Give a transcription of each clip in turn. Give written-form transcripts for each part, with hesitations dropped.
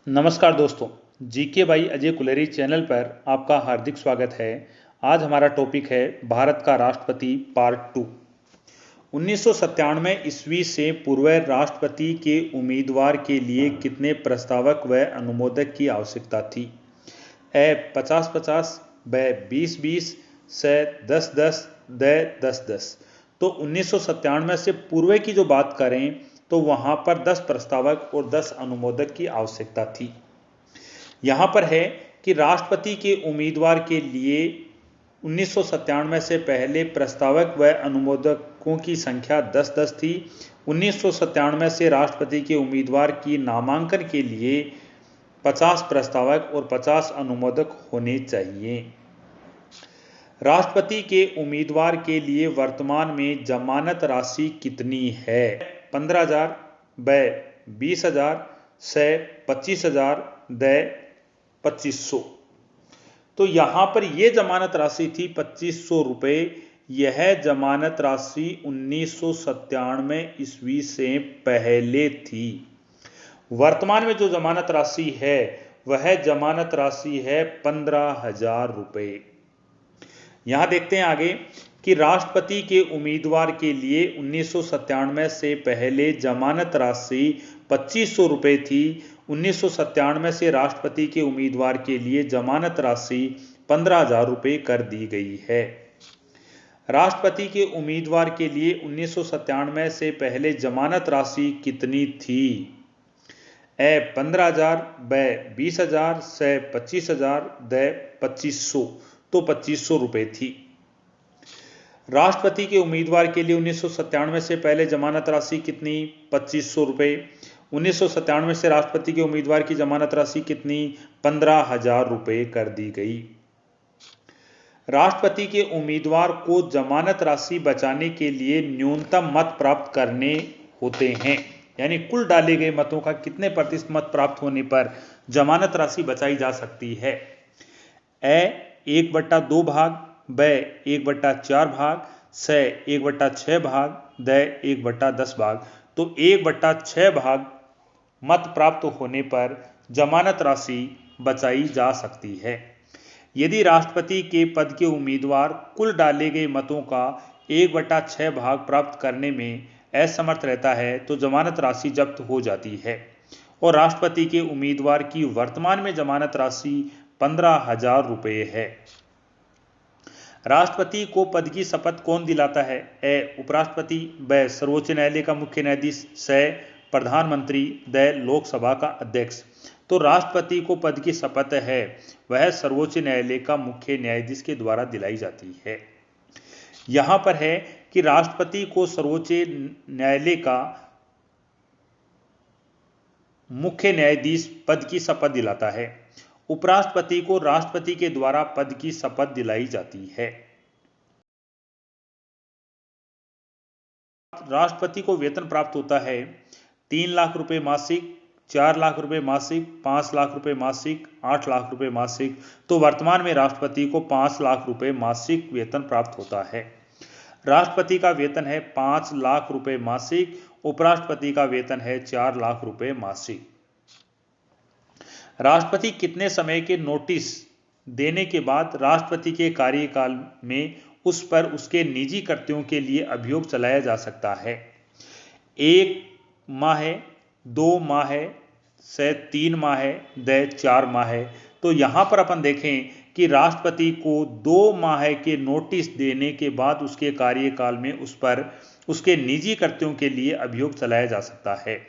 नमस्कार दोस्तों, GK by Ajay Kuleri channel पर आपका हार्दिक स्वागत है। आज हमारा टॉपिक है भारत का राष्ट्रपति पार्ट 2। 1997 ईस्वी से पूर्व राष्ट्रपति के उम्मीदवार के लिए कितने प्रस्तावक व अनुमोदक की आवश्यकता थी? ए 50-50, ब 20-20, स 10-10, द 10-10। तो 1997 से पूर्व की जो बात करें तो वहां पर 10 प्रस्तावक और 10 अनुमोदक की आवश्यकता थी। यहां पर है कि राष्ट्रपति के उम्मीदवार के लिए 1997 से पहले प्रस्तावक व अनुमोदकों की संख्या 10-10 थी। 1997 से राष्ट्रपति के उम्मीदवार की नामांकन के लिए 50 प्रस्तावक और 50 अनुमोदक होने चाहिए। राष्ट्रपति के उम्मीदवार के लिए वर्तमान में जमानत राशि कितनी है? 15,000, ब 20,000, स 25,000, द 2500। तो यहां पर यह जमानत राशि थी 2500 रुपए। यह जमानत राशि 1997 ईस्वी से पहले थी। वर्तमान में जो जमानत राशि है वह जमानत राशि है 15,000 रुपए। यहां देखते हैं आगे कि राष्ट्रपति के उम्मीदवार के लिए 1997 से पहले जमानत राशि 2500 रुपए थी। 1997 से राष्ट्रपति के उम्मीदवार के लिए जमानत राशि 15,000 रुपए कर दी गई है। राष्ट्रपति के उम्मीदवार के लिए 1997 से पहले जमानत राशि कितनी थी? ए 15,000, ब 20,000, स 25,000, द 2500। तो 2500 रुपए थी। राष्ट्रपति के उम्मीदवार के लिए 1997 से पहले जमानत राशि कितनी? 2500 रुपए। 1997 से राष्ट्रपति के उम्मीदवार की जमानत राशि कितनी? 15,000 रुपए कर दी गई। राष्ट्रपति के उम्मीदवार को जमानत राशि बचाने के लिए न्यूनतम मत प्राप्त करने होते हैं, यानी कुल डाले गए मतों का कितने प्रतिशत मत प्राप्त होने पर जमानत राशि बचाई जा सकती है? ए 1/2 भाग, ब 1/4 भाग, स 1/6 भाग, द 1/10 भाग। तो 1/6 भाग मत प्राप्त होने पर जमानत राशि बचाई जा सकती है। यदि राष्ट्रपति के पद के उम्मीदवार कुल डाले गए मतों का 1/6 भाग प्राप्त करने में असमर्थ रहता है तो जमानत राशि जब्त हो जाती है और राष्ट्रपति के उम्मीदवार की वर्तमान में जमानत राशि 15,000 रुपए है। राष्ट्रपति को पद की शपथ कौन दिलाता है? ए उपराष्ट्रपति, ब सर्वोच्च न्यायालय का मुख्य न्यायाधीश, स प्रधानमंत्री, द लोकसभा का अध्यक्ष। तो राष्ट्रपति को पद की शपथ है वह सर्वोच्च न्यायालय का मुख्य न्यायाधीश के द्वारा दिलाई जाती है। यहां पर है कि राष्ट्रपति को सर्वोच्च न्यायालय का मुख्य न्यायाधीश पद की शपथ दिलाता है। उपराष्ट्रपति को राष्ट्रपति के द्वारा पद की शपथ दिलाई जाती है। राष्ट्रपति को वेतन प्राप्त होता है 3 लाख रुपए मासिक, 4 लाख रुपए मासिक, 5 लाख रुपए मासिक, 8 लाख रुपए मासिक। तो वर्तमान में राष्ट्रपति को 5 लाख रुपए मासिक वेतन प्राप्त होता है। राष्ट्रपति का वेतन है 5 लाख रुपए मासिक, उपराष्ट्रपति का वेतन है 4 लाख रुपए मासिक। राष्ट्रपति कितने समय के नोटिस देने के बाद राष्ट्रपति के कार्यकाल में उस पर उसके निजी कर्तव्यों के लिए अभियोग चलाया जा सकता है? 1 माह है, 2 माह है, से 3 माह है, द 4 माह है। तो यहां पर अपन देखें कि राष्ट्रपति को 2 माह के नोटिस देने के बाद उसके कार्यकाल में उस पर उसके निजी कर्तव्यों के लिए अभियोग चलाया जा सकता है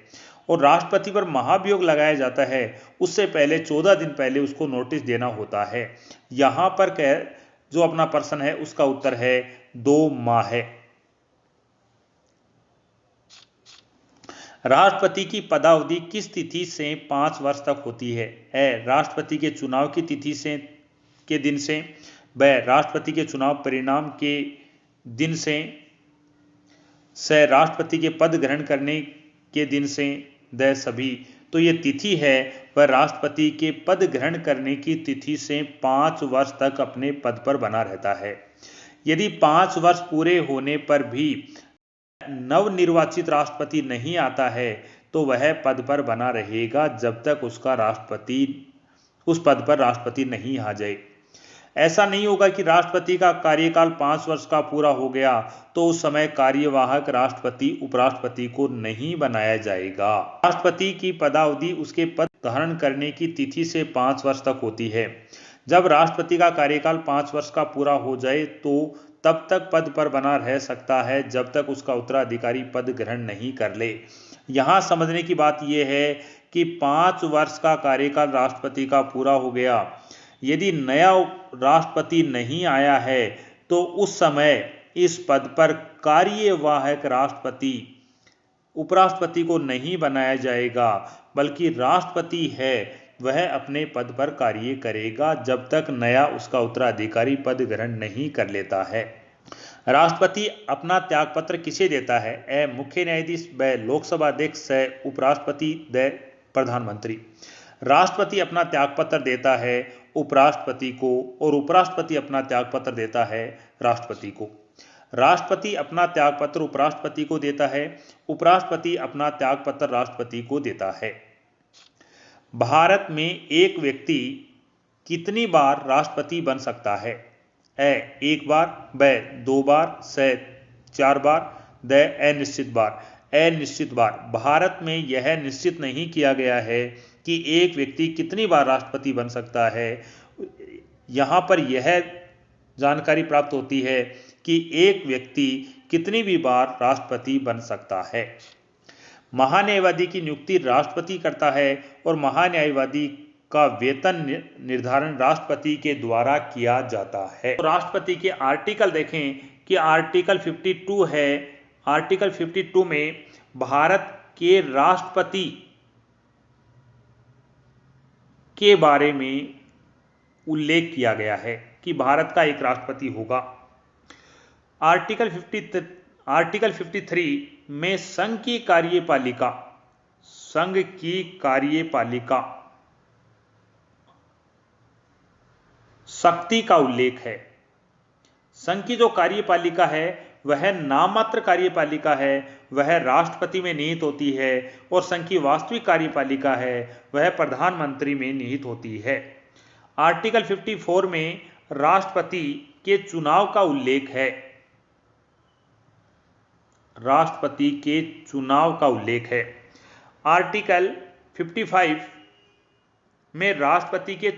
और राष्ट्रपति पर महाभियोग लगाया जाता है उससे पहले 14 दिन पहले उसको नोटिस देना होता है। यहां पर जो अपना प्रश्न है उसका उत्तर है 2 माह है। राष्ट्रपति की पदावधि किस तिथि से 5 वर्ष तक होती है? ए राष्ट्रपति के चुनाव की तिथि से के दिन से, ब राष्ट्रपति के चुनाव परिणाम के दिन से, स राष्ट्रपति के पद ग्रहण करने के दिन से, द सभी। तो ये तिथि है वह राष्ट्रपति के पद ग्रहण करने की तिथि से 5 वर्ष तक अपने पद पर बना रहता है। यदि 5 वर्ष पूरे होने पर भी नवनिर्वाचित राष्ट्रपति नहीं आता है तो वह पद पर बना रहेगा जब तक उस पद पर राष्ट्रपति नहीं आ जाए। ऐसा नहीं होगा कि राष्ट्रपति का कार्यकाल 5 वर्ष का पूरा हो गया तो उस समय कार्यवाहक राष्ट्रपति उपराष्ट्रपति को नहीं बनाया जाएगा। राष्ट्रपति की पदावधि उसके पद धारण करने की तिथि से 5 वर्ष तक होती है। जब राष्ट्रपति का कार्यकाल 5 वर्ष का पूरा हो जाए तो तब तक पद पर बना रह सकता है जब तक उसका उत्तराधिकारी पद ग्रहण नहीं कर ले। यहाँ समझने की बात यह है कि 5 वर्ष का कार्यकाल राष्ट्रपति का पूरा हो गया, यदि नया राष्ट्रपति नहीं आया है तो उस समय इस पद पर कार्यवाहक राष्ट्रपति उपराष्ट्रपति को नहीं बनाया जाएगा, बल्कि राष्ट्रपति है वह अपने पद पर कार्य करेगा जब तक नया उसका उत्तराधिकारी पद ग्रहण नहीं कर लेता है। राष्ट्रपति अपना त्यागपत्र किसे देता है? ए मुख्य न्यायाधीश, ब लोकसभा अध्यक्ष, स उपराष्ट्रपति, द प्रधानमंत्री। राष्ट्रपति अपना त्यागपत्र देता है उपराष्ट्रपति को और उपराष्ट्रपति अपना त्यागपत्र देता है राष्ट्रपति को। राष्ट्रपति अपना त्यागपत्र उपराष्ट्रपति को देता है, उपराष्ट्रपति अपना त्यागपत्र राष्ट्रपति को देता है। भारत में एक व्यक्ति कितनी बार राष्ट्रपति बन सकता है? ए 1 बार, ब 2 बार, स 4 बार, द अनिश्चित बार। अनिश्चित बार। भारत में यह निश्चित नहीं किया गया है कि एक व्यक्ति कितनी बार राष्ट्रपति बन सकता है। यहाँ पर यह जानकारी प्राप्त होती है कि एक व्यक्ति कितनी भी बार राष्ट्रपति बन सकता है। महान्यायवादी की नियुक्ति राष्ट्रपति करता है और महान्यायवादी का वेतन निर्धारण राष्ट्रपति के द्वारा किया जाता है। तो राष्ट्रपति के आर्टिकल देखें कि आर्टिकल 52 है। आर्टिकल 52 में भारत के राष्ट्रपति के बारे में उल्लेख किया गया है कि भारत का एक राष्ट्रपति होगा। आर्टिकल 53 में संघ की कार्यपालिका शक्ति का उल्लेख है। संघ की जो कार्यपालिका है वह नाममात्र कार्यपालिका है, वह राष्ट्रपति में निहित होती है, और संघ की वास्तविक कार्यपालिका है वह प्रधानमंत्री में निहित होती है। आर्टिकल 54 में राष्ट्रपति के चुनाव का उल्लेख है। राष्ट्रपति के चुनाव का उल्लेख है। आर्टिकल 55 में राष्ट्रपति के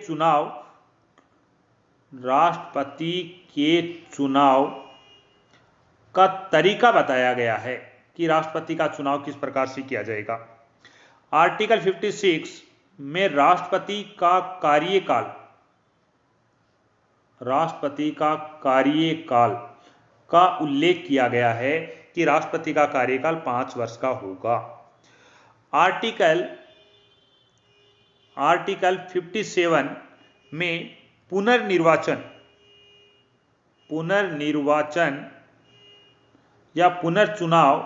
चुनाव का तरीका बताया गया है कि राष्ट्रपति का चुनाव किस प्रकार से किया जाएगा। आर्टिकल 56 में राष्ट्रपति का कार्यकाल का उल्लेख किया गया है कि राष्ट्रपति का कार्यकाल 5 वर्ष का होगा। आर्टिकल 57 में पुनर्निर्वाचन या पुनर्चुनाव।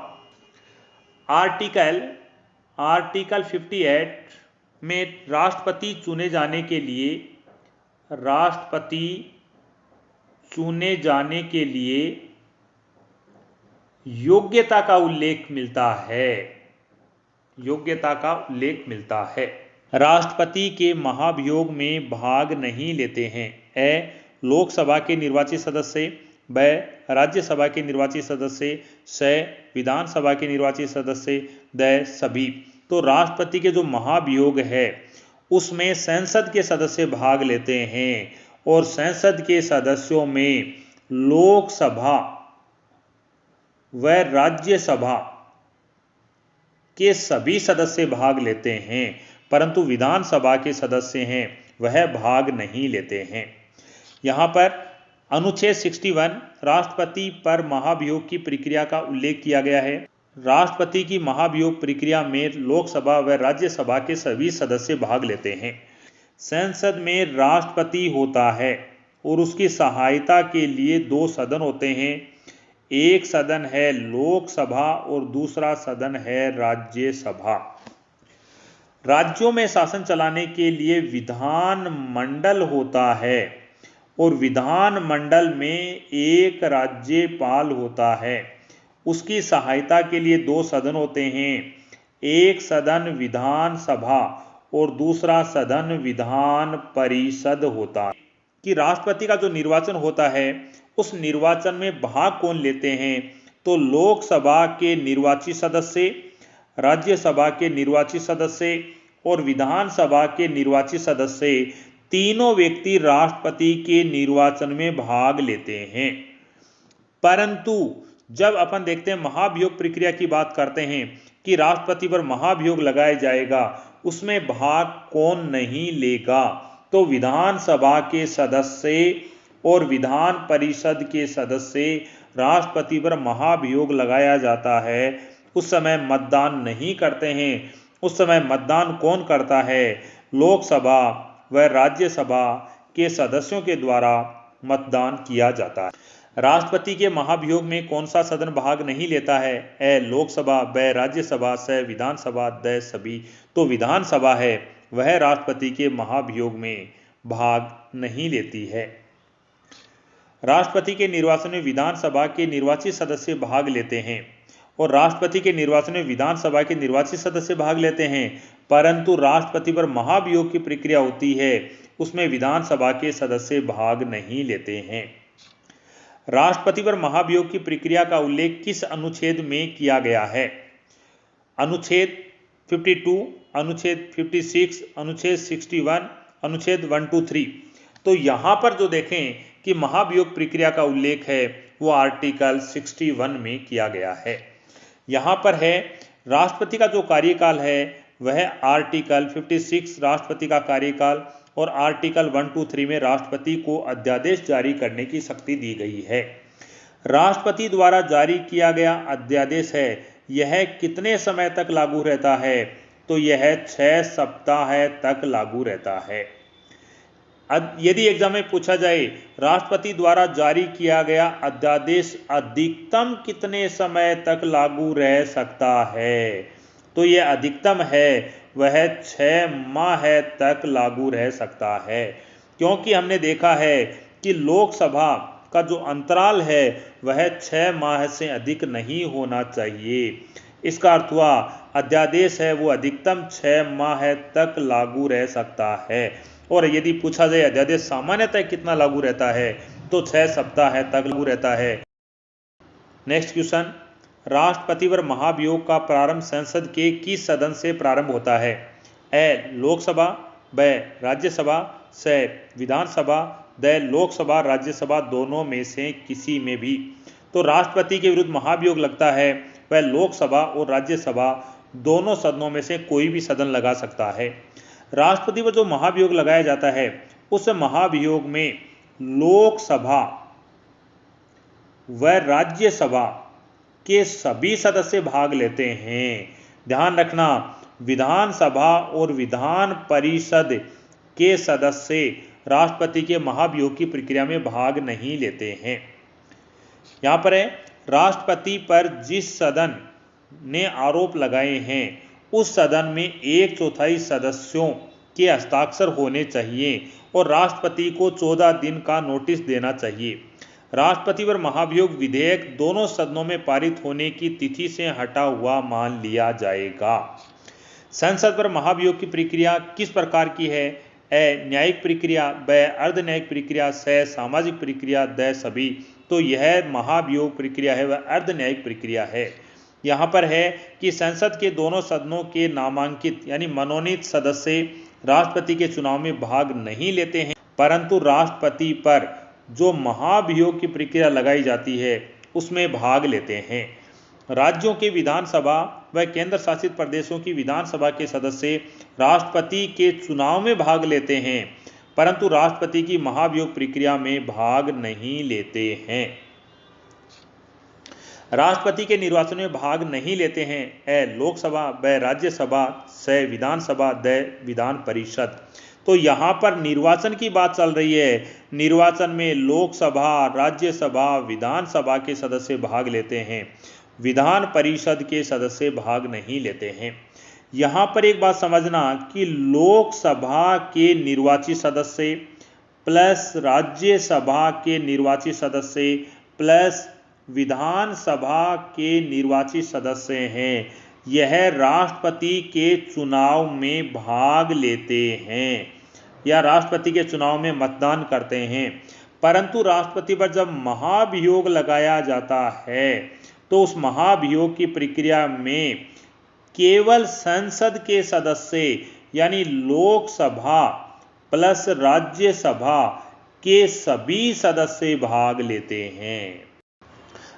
आर्टिकल 58 में राष्ट्रपति चुने जाने के लिए योग्यता का उल्लेख मिलता है। राष्ट्रपति के महाभियोग में भाग नहीं लेते हैं। ए लोकसभा के निर्वाचित सदस्य, ब राज्यसभा के निर्वाचित सदस्य, स विधानसभा के निर्वाचित सदस्य, द सभी। तो राष्ट्रपति के जो महाभियोग है उसमें संसद के सदस्य भाग लेते हैं और संसद के सदस्यों में लोकसभा व राज्यसभा के सभी सदस्य भाग लेते हैं, परंतु विधानसभा के सदस्य हैं वह भाग नहीं लेते हैं। यहाँ पर अनुच्छेद 61 राष्ट्रपति पर महाभियोग की प्रक्रिया का उल्लेख किया गया है। राष्ट्रपति की महाभियोग प्रक्रिया में लोकसभा व राज्यसभा के सभी सदस्य भाग लेते हैं। संसद में राष्ट्रपति होता है और उसकी सहायता के लिए 2 सदन होते हैं। एक सदन है लोकसभा और दूसरा सदन है राज्यसभा। राज्यों में शासन चलाने के लिए विधान मंडल होता है और विधान मंडल में एक राज्यपाल होता है। उसकी सहायता के लिए 2 सदन होते हैं। एक सदन विधानसभा और दूसरा सदन विधान परिषद होता है। कि राष्ट्रपति का जो निर्वाचन होता है उस निर्वाचन में भाग कौन लेते हैं, तो लोकसभा के निर्वाचित सदस्य, राज्यसभा के निर्वाचित सदस्य और विधानसभा के निर्वाचित सदस्य, तीनों व्यक्ति राष्ट्रपति के निर्वाचन में भाग लेते हैं। परंतु जब अपन देखते हैं महाभियोग प्रक्रिया की बात करते हैं कि राष्ट्रपति पर महाभियोग लगाया जाएगा, उसमें भाग कौन नहीं लेगा, तो विधानसभा के सदस्य और विधान परिषद के सदस्य राष्ट्रपति पर महाभियोग लगाया जाता है उस समय मतदान नहीं करते हैं। उस समय मतदान कौन करता है, लोकसभा व राज्यसभा के सदस्यों के द्वारा मतदान किया जाता है। राष्ट्रपति के महाभियोग में कौन सा सदन भाग नहीं लेता है, ए लोकसभा, ब राज्यसभा, स विधानसभा, द सभी। तो विधानसभा है वह राष्ट्रपति के महाभियोग में भाग नहीं लेती है। राष्ट्रपति के निर्वाचन में विधानसभा के निर्वाचित सदस्य भाग लेते हैं और राष्ट्रपति के निर्वाचन में विधानसभा के निर्वाचित सदस्य भाग लेते हैं, परंतु राष्ट्रपति पर महाभियोग की प्रक्रिया होती है उसमें विधानसभा के सदस्य भाग नहीं लेते हैं। राष्ट्रपति पर महाभियोग की प्रक्रिया का उल्लेख किस अनुच्छेद में किया गया है, अनुच्छेद 52, अनुच्छेद 56, अनुच्छेद 61, अनुच्छेद 123। तो यहां पर जो देखें कि महाभियोग प्रक्रिया का उल्लेख है वो आर्टिकल 61 में किया गया है। यहां पर है राष्ट्रपति का जो कार्यकाल है वह आर्टिकल 56 राष्ट्रपति का कार्यकाल और आर्टिकल 123 में राष्ट्रपति को अध्यादेश जारी करने की शक्ति दी गई है। राष्ट्रपति द्वारा जारी किया गया अध्यादेश है यह कितने समय तक लागू रहता है, तो यह 6 सप्ताह तक लागू रहता है। यदि एग्जाम में पूछा जाए राष्ट्रपति द्वारा जारी किया गया अध्यादेश अधिकतम कितने समय तक लागू रह सकता है, तो यह अधिकतम है वह 6 माह तक लागू रह सकता है, क्योंकि हमने देखा है कि लोकसभा का जो अंतराल है वह 6 माह से अधिक नहीं होना चाहिए। इसका अर्थ हुआ अध्यादेश है वो अधिकतम 6 माह तक लागू रह सकता है। और यदि पूछा जाए अध्यादेश सामान्यतः कितना लागू रहता है, तो 6 सप्ताह तक लागू रहता है। नेक्स्ट क्वेश्चन, राष्ट्रपति पर महाभियोग का प्रारंभ संसद के किस सदन से प्रारंभ होता है, ए लोकसभा, ब राज्यसभा, स विधानसभा, द लोकसभा राज्यसभा दोनों में से किसी में भी। तो राष्ट्रपति के विरुद्ध महाभियोग लगता है वह लोकसभा और राज्यसभा दोनों सदनों में से कोई भी सदन लगा सकता है। राष्ट्रपति पर जो महाभियोग लगाया जाता है उस महाभियोग में लोकसभा व राज्यसभा के सभी सदस्य भाग लेते हैं। ध्यान रखना, विधानसभा और विधान परिषद के सदस्य राष्ट्रपति के महाभियोग की प्रक्रिया में भाग नहीं लेते हैं। यहां पर है राष्ट्रपति पर जिस सदन ने आरोप लगाए हैं उस सदन में 1/4 सदस्यों के हस्ताक्षर होने चाहिए और राष्ट्रपति को 14 दिन का नोटिस देना चाहिए। राष्ट्रपति पर महाभियोग विधेयक दोनों सदनों में पारित होने की तिथि से हटा हुआ मान लिया जाएगा। संसद पर महाभियोग की प्रक्रिया किस प्रकार की है, ए न्यायिक प्रक्रिया, ब अर्ध न्यायिक प्रक्रिया, स सामाजिक प्रक्रिया, द सभी। तो यह महाभियोग प्रक्रिया है वह अर्ध न्यायिक प्रक्रिया है। यहाँ पर है कि संसद के दोनों सदनों के नामांकित यानी मनोनीत सदस्य राष्ट्रपति के चुनाव में भाग नहीं लेते हैं, परंतु राष्ट्रपति पर जो महाभियोग की प्रक्रिया लगाई जाती है उसमें भाग लेते हैं। राज्यों के विधानसभा व केंद्र शासित प्रदेशों की विधानसभा के सदस्य राष्ट्रपति के चुनाव में भाग लेते हैं, परंतु राष्ट्रपति की महाभियोग प्रक्रिया में भाग नहीं लेते हैं। राष्ट्रपति के निर्वाचन में भाग नहीं लेते हैं, ए लोकसभा, ब राज्यसभा, स विधानसभा, द विधान परिषद। तो यहाँ पर निर्वाचन की बात चल रही है। निर्वाचन में लोकसभा, राज्यसभा, विधानसभा के सदस्य भाग लेते हैं, विधान परिषद के सदस्य भाग नहीं लेते हैं। यहाँ पर एक बात समझना कि लोकसभा के निर्वाचित सदस्य प्लस राज्यसभा के निर्वाचित सदस्य प्लस विधानसभा के निर्वाचित सदस्य हैं, यह राष्ट्रपति के चुनाव में भाग लेते हैं या राष्ट्रपति के चुनाव में मतदान करते हैं, परंतु राष्ट्रपति पर जब महाभियोग लगाया जाता है तो उस महाभियोग की प्रक्रिया में केवल संसद के सदस्य यानी लोकसभा प्लस राज्यसभा के सभी सदस्य भाग लेते हैं।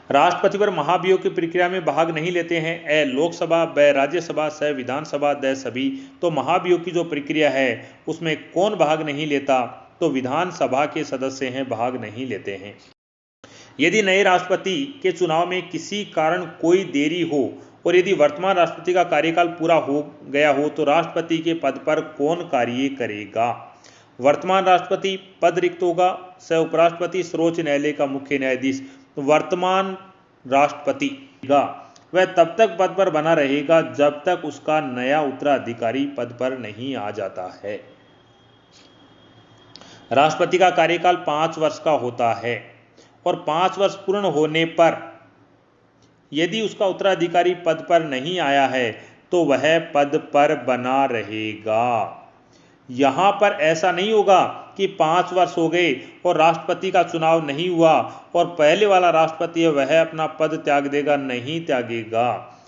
राष्ट्रपति पर महाभियोग की प्रक्रिया में भाग नहीं लेते हैं। ए लोकसभा, ब राज्यसभा, स विधानसभा, द सभी। तो महाभियोग की जो प्रक्रिया है उसमें कौन भाग नहीं लेता? तो विधानसभा के सदस्य हैं, भाग नहीं लेते हैं। यदि नए राष्ट्रपति के चुनाव में किसी कारण कोई देरी हो और यदि वर्तमान राष्ट्रपति का कार्यकाल पूरा हो गया हो तो राष्ट्रपति के पद पर कौन कार्य करेगा? वर्तमान राष्ट्रपति पद रिक्त होगा, स उपराष्ट्रपति, सर्वोच्च न्यायालय का मुख्य न्यायाधीश। वर्तमान राष्ट्रपति का वह तब तक पद पर बना रहेगा जब तक उसका नया उत्तराधिकारी पद पर नहीं आ जाता है। राष्ट्रपति का कार्यकाल 5 वर्ष का होता है और 5 वर्ष पूर्ण होने पर यदि उसका उत्तराधिकारी पद पर नहीं आया है तो वह पद पर बना रहेगा। यहां पर ऐसा नहीं होगा कि 5 वर्ष हो गए और राष्ट्रपति का चुनाव नहीं हुआ और पहले वाला राष्ट्रपति है वह अपना पद त्याग देगा, नहीं त्यागेगा।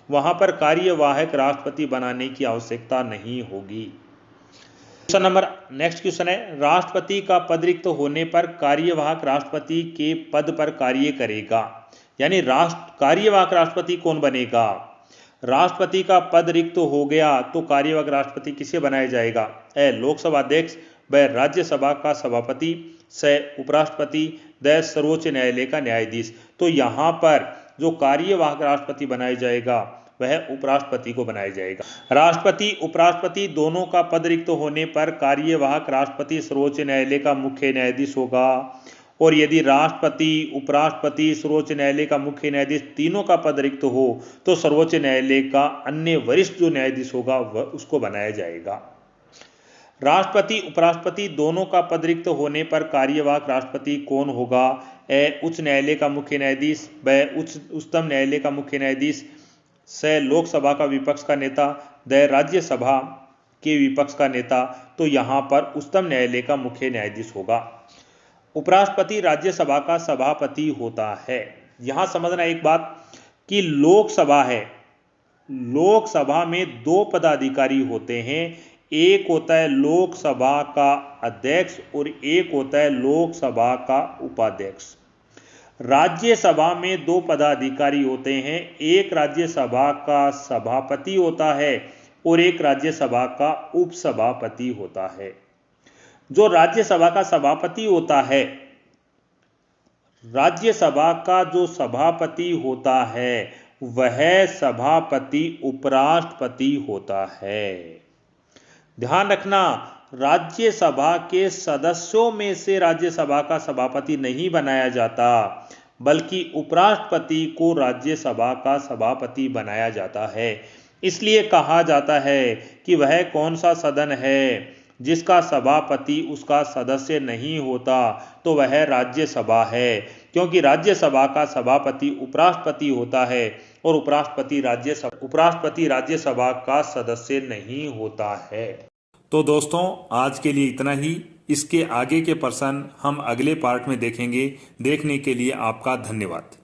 वहां पर कार्यवाहक राष्ट्रपति बनाने की आवश्यकता नहीं होगी। क्वेश्चन नंबर नेक्स्ट क्वेश्चन है, राष्ट्रपति का पद रिक्त होने पर कार्यवाहक राष्ट्रपति के पद पर कार्य करेगा, यानी कार्यवाहक राष्ट्रपति कौन बनेगा? राष्ट्रपति का पद रिक्त हो गया तो कार्यवाहक राष्ट्रपति किसे बनाया जाएगा? ए लोकसभा अध्यक्ष, ब राज्यसभा का सभापति, स उपराष्ट्रपति, द सर्वोच्च न्यायालय का न्यायाधीश। तो यहाँ पर जो कार्यवाहक राष्ट्रपति बनाया जाएगा वह उपराष्ट्रपति को बनाया जाएगा। राष्ट्रपति उपराष्ट्रपति दोनों का पद रिक्त होने पर कार्यवाहक राष्ट्रपति सर्वोच्च न्यायालय का मुख्य न्यायाधीश होगा और यदि राष्ट्रपति, उपराष्ट्रपति, सर्वोच्च न्यायालय का मुख्य न्यायाधीश तीनों का पद रिक्त हो तो सर्वोच्च न्यायालय का अन्य वरिष्ठ जो न्यायाधीश होगा वह उसको बनाया जाएगा। राष्ट्रपति उपराष्ट्रपति दोनों का पद रिक्त होने पर कार्यवाहक राष्ट्रपति कौन होगा? ए उच्च न्यायालय का मुख्य न्यायाधीश, ब उच्चतम न्यायालय का मुख्य न्यायाधीश, स लोकसभा का विपक्ष का नेता, द राज्यसभा के विपक्ष का नेता। तो यहाँ पर उच्चतम न्यायालय का मुख्य न्यायाधीश होगा। उपराष्ट्रपति राज्यसभा का सभापति होता है। यहां समझना एक बात कि लोकसभा है, लोकसभा में 2 पदाधिकारी होते हैं, एक होता है लोकसभा का अध्यक्ष और एक होता है लोकसभा का उपाध्यक्ष। राज्यसभा में 2 पदाधिकारी होते हैं, एक राज्यसभा का सभापति होता है और एक राज्यसभा का उपसभापति होता है। जो राज्यसभा का सभापति होता है, राज्यसभा का जो सभापति होता है वह सभापति उपराष्ट्रपति होता है। ध्यान रखना, राज्यसभा के सदस्यों में से राज्यसभा का सभापति नहीं बनाया जाता बल्कि उपराष्ट्रपति को राज्यसभा का सभापति बनाया जाता है। इसलिए कहा जाता है कि वह कौन सा सदन है जिसका सभापति उसका सदस्य नहीं होता, तो वह राज्यसभा है, क्योंकि राज्यसभा का सभापति उपराष्ट्रपति होता है और उपराष्ट्रपति राज्यसभा का सदस्य नहीं होता है। तो दोस्तों आज के लिए इतना ही। इसके आगे के प्रश्न हम अगले पार्ट में देखेंगे। देखने के लिए आपका धन्यवाद।